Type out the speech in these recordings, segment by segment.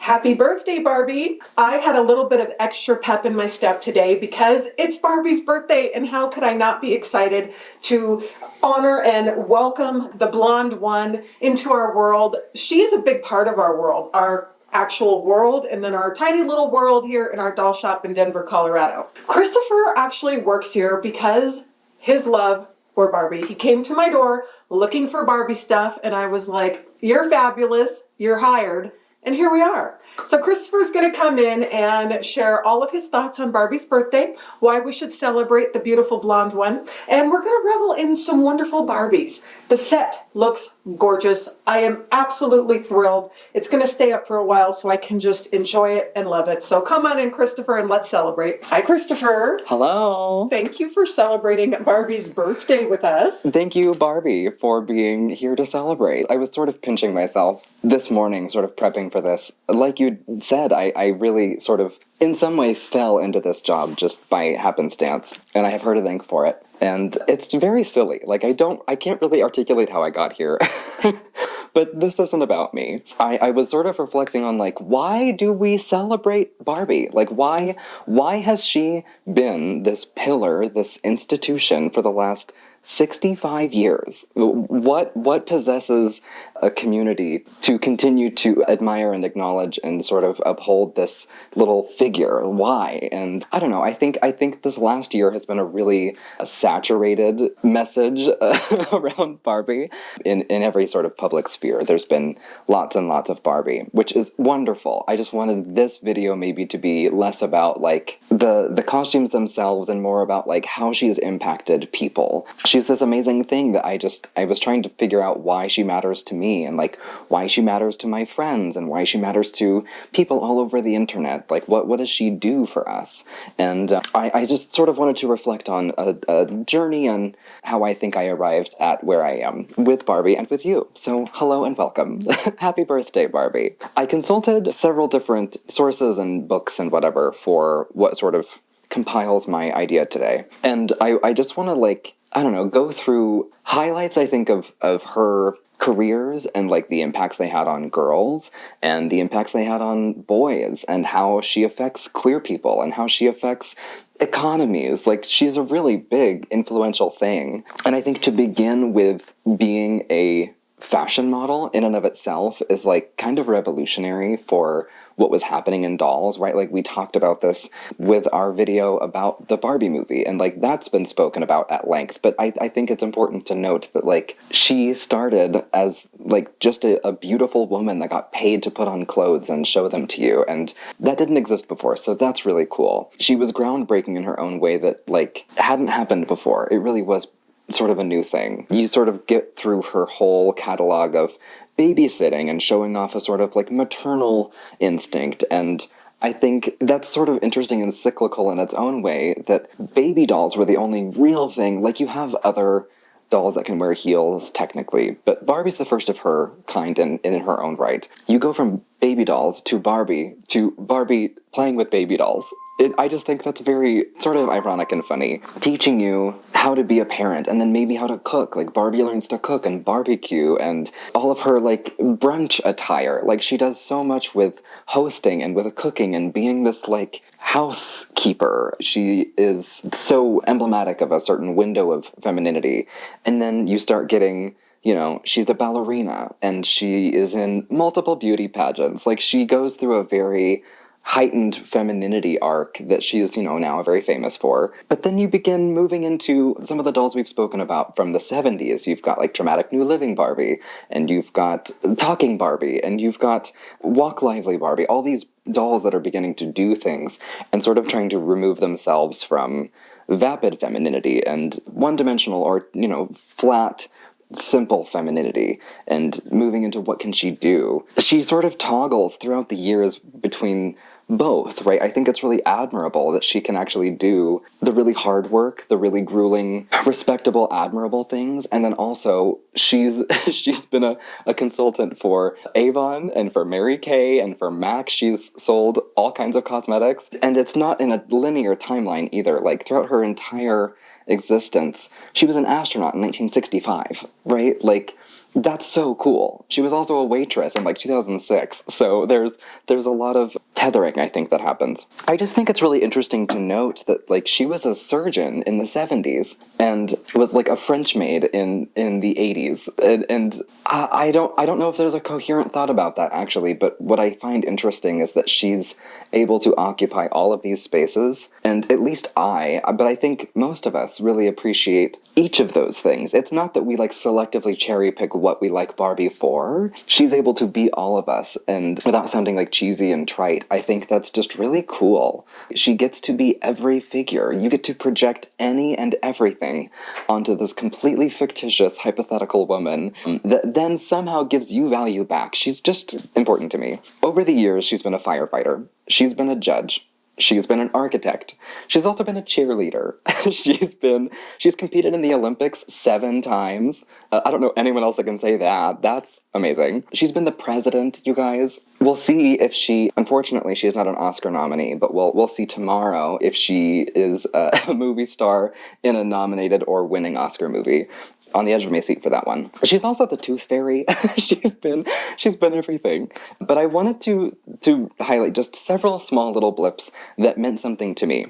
Happy birthday, Barbie! I had a little bit of extra pep in my step today because it's Barbie's birthday, and how could I not be excited to honor and welcome the blonde one into our world? She's a big part of our world, our actual world, and then our tiny little world here in our doll shop in Denver, Colorado. Christopher actually works here because his love for Barbie. He came to my door looking for Barbie stuff, and I was like, "You're fabulous, you're hired." And here we are. So Christopher's going to come in and share all of his thoughts on Barbie's birthday, why we should celebrate the beautiful blonde one, and we're going to revel in some wonderful Barbies. The set looks gorgeous. I am absolutely thrilled. It's going to stay up for a while so I can just enjoy it and love it. So come on in, Christopher, and let's celebrate. Hi, Christopher. Hello. Thank you for celebrating Barbie's birthday with us. Thank you, Barbie, for being here to celebrate. I was sort of pinching myself this morning, sort of prepping for this. Like you said, I really sort of, in some way, fell into this job just by happenstance, and I have her to thank for it. And it's very silly. Like, I can't really articulate how I got here. But this isn't about me. I was sort of reflecting on, like, why do we celebrate Barbie? Like, why has she been this pillar, this institution for the last 65 years? What possesses a community to continue to admire and acknowledge and sort of uphold this little figure? Why? And I don't know, I think this last year has been a really saturated message around Barbie in every sort of public sphere. There's been lots and lots of Barbie, which is wonderful. I just wanted this video maybe to be less about like the costumes themselves and more about like how she's impacted people. She's this amazing thing that I was trying to figure out why she matters to me, and like why she matters to my friends, and why she matters to people all over the internet. Like what does she do for us? And I just sort of wanted to reflect on a journey and how I think I arrived at where I am with Barbie and with you. So hello and welcome. Happy birthday, Barbie. I consulted several different sources and books and whatever for what sort of compiles my idea today. And I just want to, like, I don't know, go through highlights, I think, of her careers and, like, the impacts they had on girls and the impacts they had on boys and how she affects queer people and how she affects economies. Like, she's a really big, influential thing. And I think to begin with being a fashion model in and of itself is, like, kind of revolutionary for what was happening in dolls, right? Like, we talked about this with our video about the Barbie movie, and, like, that's been spoken about at length, but I think it's important to note that, like, she started as, like, just a beautiful woman that got paid to put on clothes and show them to you, and that didn't exist before, so that's really cool. She was groundbreaking in her own way that, like, hadn't happened before. It really was sort of a new thing. You sort of get through her whole catalog of babysitting and showing off a sort of like maternal instinct, and I think that's sort of interesting and cyclical in its own way that baby dolls were the only real thing. Like, you have other dolls that can wear heels technically, but Barbie's the first of her kind in her own right. You go from baby dolls to Barbie playing with baby dolls. I just think that's very sort of ironic and funny. Teaching you how to be a parent, and then maybe how to cook. Like, Barbie learns to cook and barbecue, and all of her, like, brunch attire. Like, she does so much with hosting and with cooking and being this, like, housekeeper. She is so emblematic of a certain window of femininity. And then you start getting, you know, she's a ballerina, and she is in multiple beauty pageants. Like, she goes through a very heightened femininity arc that she's, you know, now very famous for. But then you begin moving into some of the dolls we've spoken about from the 70s. You've got, like, Dramatic New Living Barbie, and you've got Talking Barbie, and you've got Walk Lively Barbie, all these dolls that are beginning to do things and sort of trying to remove themselves from vapid femininity and one-dimensional or, you know, flat, simple femininity and moving into what can she do. She sort of toggles throughout the years between both, right? I think it's really admirable that she can actually do the really hard work, the really grueling, respectable, admirable things, and then also she's been a consultant for Avon and for Mary Kay and for MAC. She's sold all kinds of cosmetics, and it's not in a linear timeline either. Like, throughout her entire existence, she was an astronaut in 1965, right? Like, that's so cool. She was also a waitress in like 2006. So there's a lot of tethering, I think, that happens. I just think it's really interesting to note that like she was a surgeon in the 70s and was like a French maid in the 80s. And I don't know if there's a coherent thought about that actually, but what I find interesting is that she's able to occupy all of these spaces, and at least but I think most of us really appreciate each of those things. It's not that we like selectively cherry pick what we like Barbie for. She's able to be all of us, and without sounding like cheesy and trite, I think that's just really cool. She gets to be every figure. You get to project any and everything onto this completely fictitious hypothetical woman that then somehow gives you value back. She's just important to me. Over the years, she's been a firefighter. She's been a judge. She's been an architect. She's also been a cheerleader. She's competed in the Olympics 7 times. I don't know anyone else that can say that. That's amazing. She's been the president, you guys. We'll see if unfortunately, she is not an Oscar nominee, but we'll see tomorrow if she is a movie star in a nominated or winning Oscar movie. On the edge of my seat for that one. She's also the Tooth Fairy. she's been everything. But I wanted to highlight just several small little blips that meant something to me.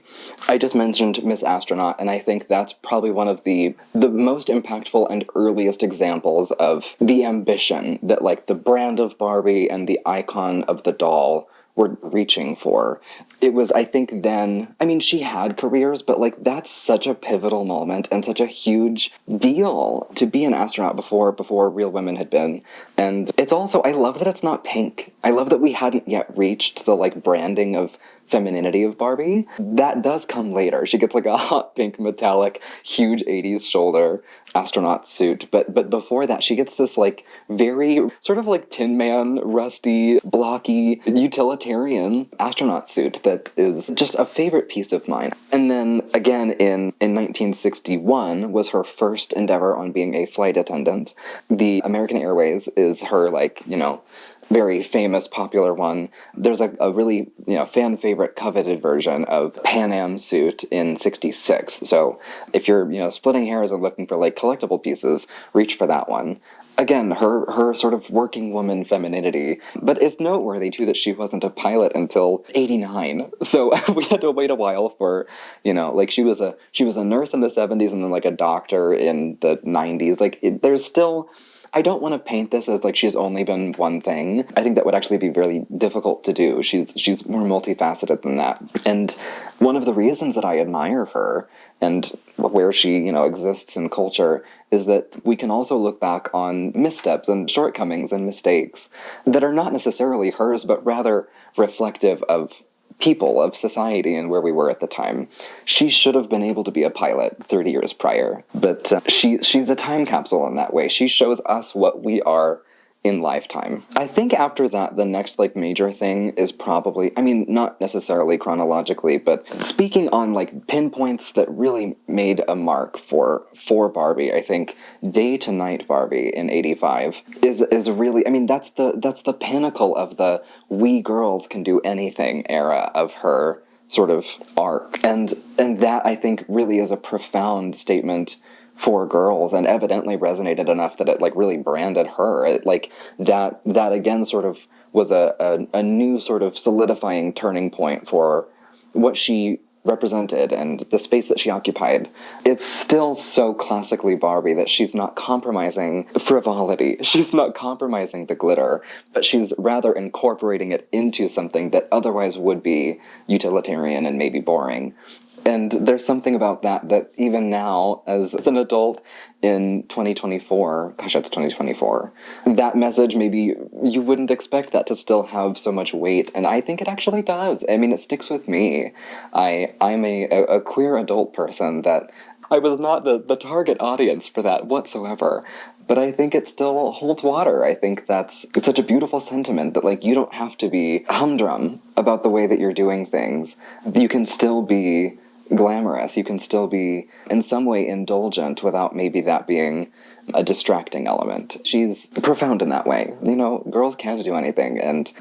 I just mentioned Miss Astronaut, and I think that's probably one of the most impactful and earliest examples of the ambition that like the brand of Barbie and the icon of the doll were reaching for. It was, I think then, I mean, she had careers, but like that's such a pivotal moment and such a huge deal to be an astronaut before real women had been. And it's also, I love that it's not pink. I love that we hadn't yet reached the like branding of femininity of Barbie. That does come later. She gets like a hot pink metallic huge 80s shoulder astronaut suit, but before that she gets this like very sort of like Tin Man, rusty, blocky, utilitarian astronaut suit that is just a favorite piece of mine. And then again in 1961 was her first endeavor on being a flight attendant. The American Airways is her like, you know, very famous, popular one. There's a really, you know, fan favorite, coveted version of Pan Am suit in '66. So if you're, you know, splitting hairs and looking for like collectible pieces, reach for that one. Again, her sort of working woman femininity. But it's noteworthy too that she wasn't a pilot until '89. So we had to wait a while for, you know, like she was a nurse in the '70s and then like a doctor in the '90s. Like there's still. I don't want to paint this as like she's only been one thing. I think that would actually be really difficult to do. She's more multifaceted than that. And one of the reasons that I admire her and where she, you know, exists in culture is that we can also look back on missteps and shortcomings and mistakes that are not necessarily hers, but rather reflective of people, of society, and where we were at the time. She should have been able to be a pilot 30 years prior, but she's a time capsule in that way. She shows us what we are in lifetime. I think after that, the next like major thing is probably, I mean, not necessarily chronologically, but speaking on like pinpoints that really made a mark for Barbie, I think Day to Night Barbie in '85 is really, I mean, that's the pinnacle of the we girls can do anything era of her sort of arc. And that I think really is a profound statement for girls, and evidently resonated enough that it like really branded her. It like that again sort of was a new sort of solidifying turning point for what she represented and the space that she occupied. It's still so classically Barbie that she's not compromising frivolity. She's not compromising the glitter, but she's rather incorporating it into something that otherwise would be utilitarian and maybe boring. And there's something about that even now, as an adult in 2024, gosh, it's 2024, that message, maybe you wouldn't expect that to still have so much weight, and I think it actually does. I mean, it sticks with me. I'm a queer adult person that I was not the target audience for that whatsoever. But I think it still holds water. I think it's such a beautiful sentiment that, like, you don't have to be humdrum about the way that you're doing things. You can still be glamorous. You can still be in some way indulgent without maybe that being a distracting element. She's profound in that way. You know, girls can't do anything, and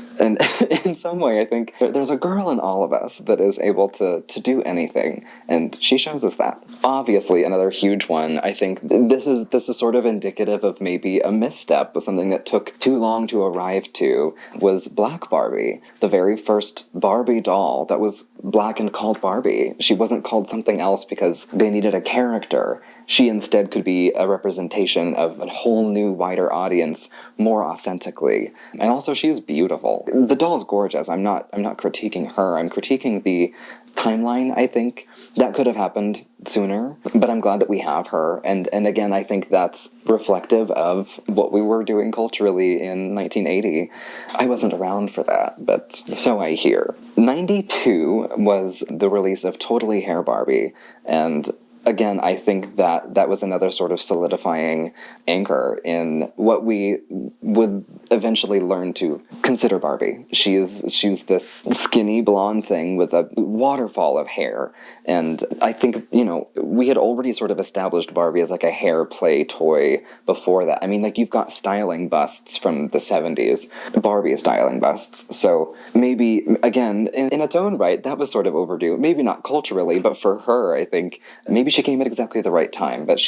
in some way, I think there's a girl in all of us that is able to do anything, and she shows us that. Obviously, another huge one. I think this is sort of indicative of maybe a misstep, with something that took too long to arrive to, was Black Barbie, the very first Barbie doll that was black and called Barbie. She wasn't called something else because they needed a character. She instead could be a representation of a whole new, wider audience more authentically. And also, she's beautiful. The doll's gorgeous. I'm not critiquing her. I'm critiquing the timeline, I think. That could have happened sooner, but I'm glad that we have her. And again, I think that's reflective of what we were doing culturally in 1980. I wasn't around for that, but so I hear. 92 was the release of Totally Hair Barbie, and again, I think that was another sort of solidifying anchor in what we would eventually learn to consider Barbie. She's this skinny blonde thing with a waterfall of hair. And I think, you know, we had already sort of established Barbie as like a hair play toy before that. I mean, like, you've got styling busts from the 70s, Barbie styling busts. So maybe, again, in its own right, that was sort of overdue. Maybe not culturally, but for her, I think maybe she came at exactly the right time. But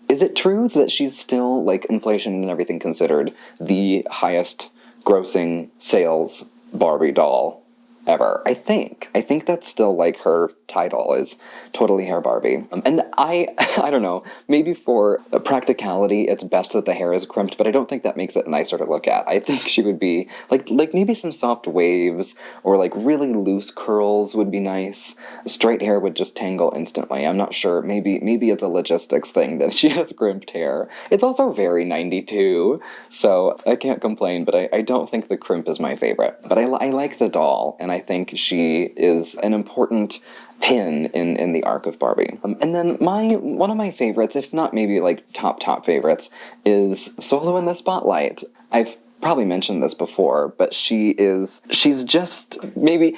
is it true that she's still, like, inflation and everything considered, the highest grossing sales Barbie doll ever? I think that's still, like, her title is Totally Hair Barbie. And I don't know, maybe for practicality, it's best that the hair is crimped, but I don't think that makes it nicer to look at. I think she would be, like maybe some soft waves, or like really loose curls would be nice. Straight hair would just tangle instantly. I'm not sure. Maybe it's a logistics thing that she has crimped hair. It's also very 92, so I can't complain, but I don't think the crimp is my favorite. But I like the doll, and I think she is an important pin in the arc of Barbie. And then one of my favorites, if not maybe like top favorites, is Solo in the Spotlight. I've probably mentioned this before, but she's just, maybe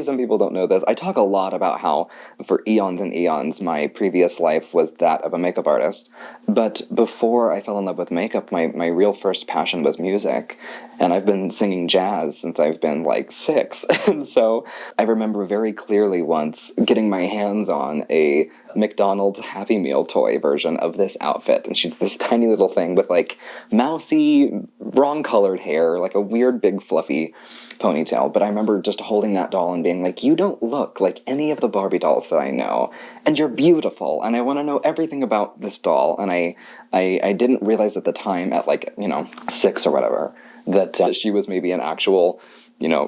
some people don't know this, I talk a lot about how for eons and eons my previous life was that of a makeup artist, but before I fell in love with makeup, my real first passion was music, and I've been singing jazz since I've been like 6, and so I remember very clearly once getting my hands on a McDonald's Happy Meal toy version of this outfit, and she's this tiny little thing with like mousy, wrong colored hair, like a weird big fluffy ponytail. But I remember just holding that doll and being like, you don't look like any of the Barbie dolls that I know, and you're beautiful, and I want to know everything about this doll. And I didn't realize at the time, at like, 6 or whatever, that she was maybe an actual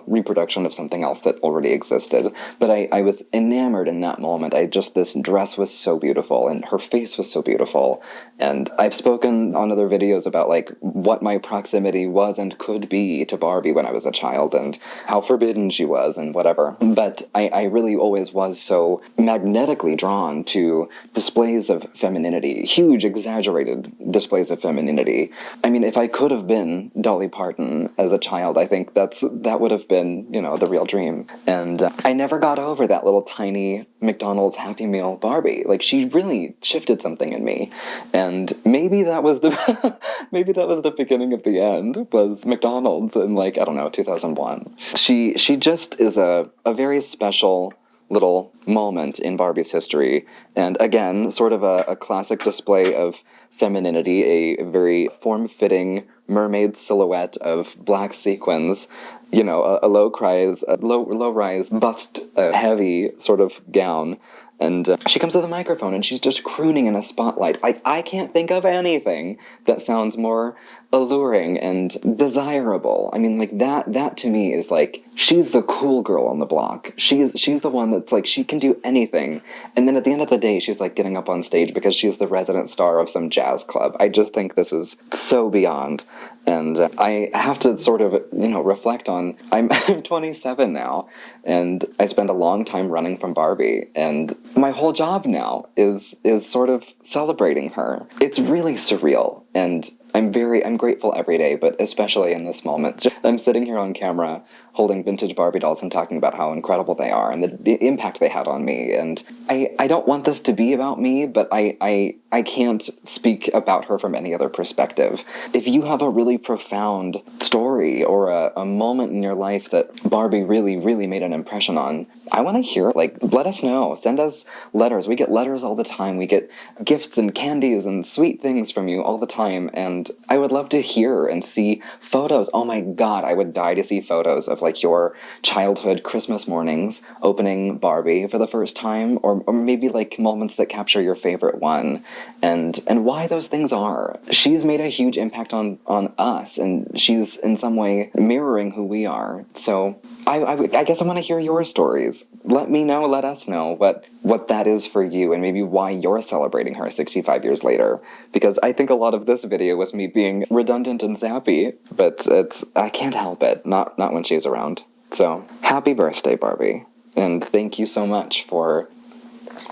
reproduction of something else that already existed. But I was enamored in that moment. This dress was so beautiful, and her face was so beautiful. And I've spoken on other videos about like what my proximity was and could be to Barbie when I was a child, and how forbidden she was and whatever. But I really always was so magnetically drawn to displays of femininity, huge, exaggerated displays of femininity. I mean, if I could have been Dolly Parton as a child, I think that would have been, the real dream. And I never got over that little tiny McDonald's Happy Meal Barbie. Like, she really shifted something in me. And maybe that was the beginning of the end, was McDonald's in 2001. She just is a very special little moment in Barbie's history. And again, sort of a classic display of femininity, a very form-fitting mermaid silhouette of black sequins, a low-rise, bust-heavy sort of gown. And she comes to the microphone and she's just crooning in a spotlight. I can't think of anything that sounds more alluring and desirable. I mean, like, that to me is like, she's the cool girl on the block. She's the one that's like, she can do anything. And then at the end of the day, she's like getting up on stage because she's the resident star of some jazz club. I just think this is so beyond. And I have to sort of, reflect on, I'm 27 now, and I spent a long time running from Barbie, and my whole job now is sort of celebrating her. It's really surreal, and I'm grateful every day, but especially in this moment. I'm sitting here on camera holding vintage Barbie dolls and talking about how incredible they are and the impact they had on me. And I don't want this to be about me, but I can't speak about her from any other perspective. If you have a really profound story or a moment in your life that Barbie really, really made an impression on, I want to hear it. Like, let us know. Send us letters. We get letters all the time. We get gifts and candies and sweet things from you all the time. And I would love to hear and see photos. Oh my God, I would die to see photos of like your childhood Christmas mornings opening Barbie for the first time, or maybe like moments that capture your favorite one, and why those things are. She's made a huge impact on us, and she's in some way mirroring who we are. So I guess I want to hear your stories. Let me know, let us know what that is for you, and maybe why you're celebrating her 65 years later. Because I think a lot of this video was me being redundant and sappy, but I can't help it, not when she's around. So, happy birthday, Barbie. And thank you so much for...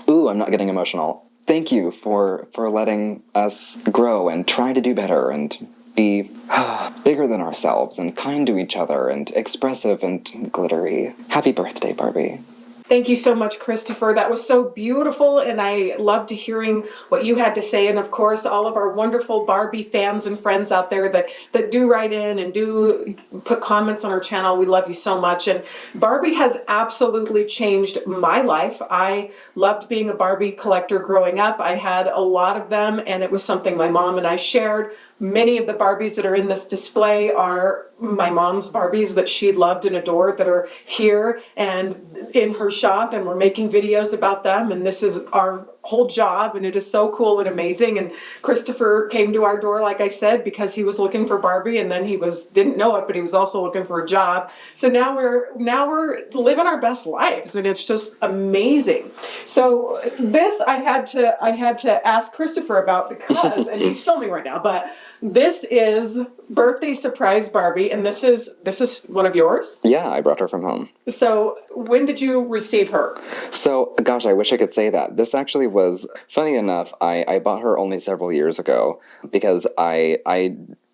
Ooh, I'm not getting emotional. Thank you for letting us grow and try to do better and be bigger than ourselves and kind to each other and expressive and glittery. Happy birthday, Barbie. Thank you so much, Christopher. That was so beautiful, and I loved hearing what you had to say. And of course, all of our wonderful Barbie fans and friends out there that do write in and do put comments on our channel. We love you so much. And Barbie has absolutely changed my life. I loved being a Barbie collector growing up. I had a lot of them, and it was something my mom and I shared. Many of the Barbies that are in this display are my mom's Barbies that she loved and adored, that are here and in her shop, and we're making videos about them, and this is our whole job, and it is so cool and amazing. And Christopher came to our door, like I said, because he was looking for Barbie, and then he didn't know it, but he was also looking for a job. So now we're living our best lives, and it's just amazing. So this I had to ask Christopher about because, and he's filming right now, but this is birthday surprise Barbie, and this is one of yours? Yeah, I brought her from home. So when did you receive her? So, gosh, I wish I could say that. This actually was, funny enough, I bought her only several years ago because I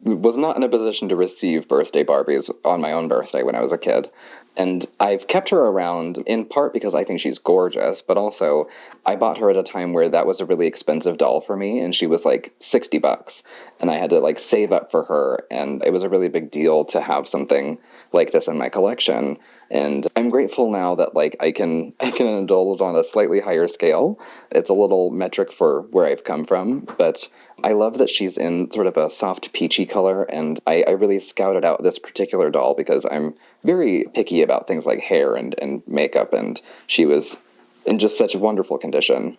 was not in a position to receive birthday Barbies on my own birthday when I was a kid. And I've kept her around in part because I think she's gorgeous, but also I bought her at a time where that was a really expensive doll for me, and she was like $60, and I had to like save up for her, and it was a really big deal to have something like this in my collection. And I'm grateful now that like I can indulge on a slightly higher scale. It's a little metric for where I've come from, but I love that she's in sort of a soft peachy color, and I really scouted out this particular doll because I'm very picky about things like hair and makeup, and she was in just such wonderful condition.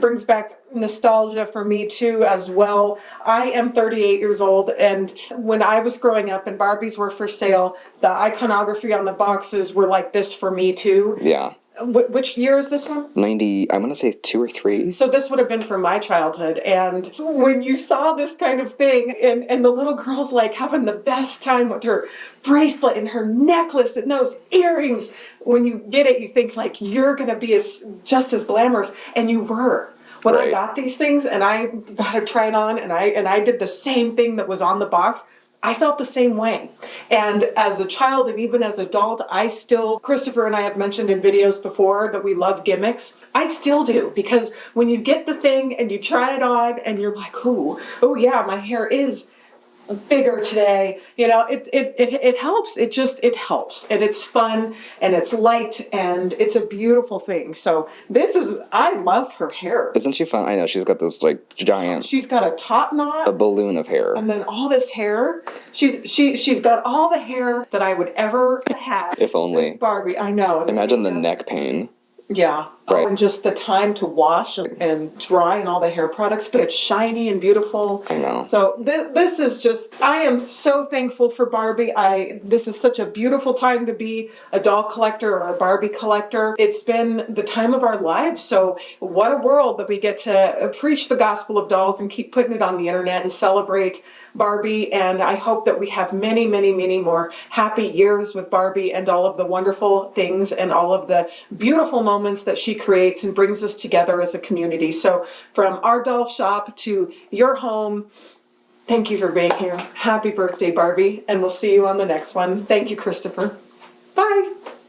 Brings back nostalgia for me too as well. I am 38 years old, and when I was growing up and Barbies were for sale, the iconography on the boxes were like this for me too. Yeah. Which year is this one? 90, I'm going to say 2 or 3. So this would have been from my childhood. And when you saw this kind of thing, and the little girl's like having the best time with her bracelet and her necklace and those earrings, when you get it, you think like you're going to be just as glamorous. And you were. When Right. I got these things and I got to try it on, and I did the same thing that was on the box, I felt the same way. And as a child and even as an adult, Christopher and I have mentioned in videos before that we love gimmicks. I still do, because when you get the thing and you try it on and you're like, oh yeah, my hair is bigger today, it helps. It helps, and it's fun, and it's light, and it's a beautiful thing. So I love her hair. Isn't she fun? I know, she's got this like giant... She's got a top knot. A balloon of hair. And then all this hair. She's got all the hair that I would ever have. If only. This Barbie, I know. Imagine the neck pain. Yeah. Right. Oh, and just the time to wash and dry and all the hair products, but it's shiny and beautiful. I know. So this is just, I am so thankful for Barbie. This is such a beautiful time to be a doll collector or a Barbie collector. It's been the time of our lives. So what a world that we get to preach the gospel of dolls and keep putting it on the internet and celebrate Barbie. And I hope that we have many, many, many more happy years with Barbie and all of the wonderful things and all of the beautiful moments that she creates and brings us together as a community. So from our doll shop to your home, thank you for being here. Happy birthday, Barbie. And we'll see you on the next one. Thank you, Christopher. Bye.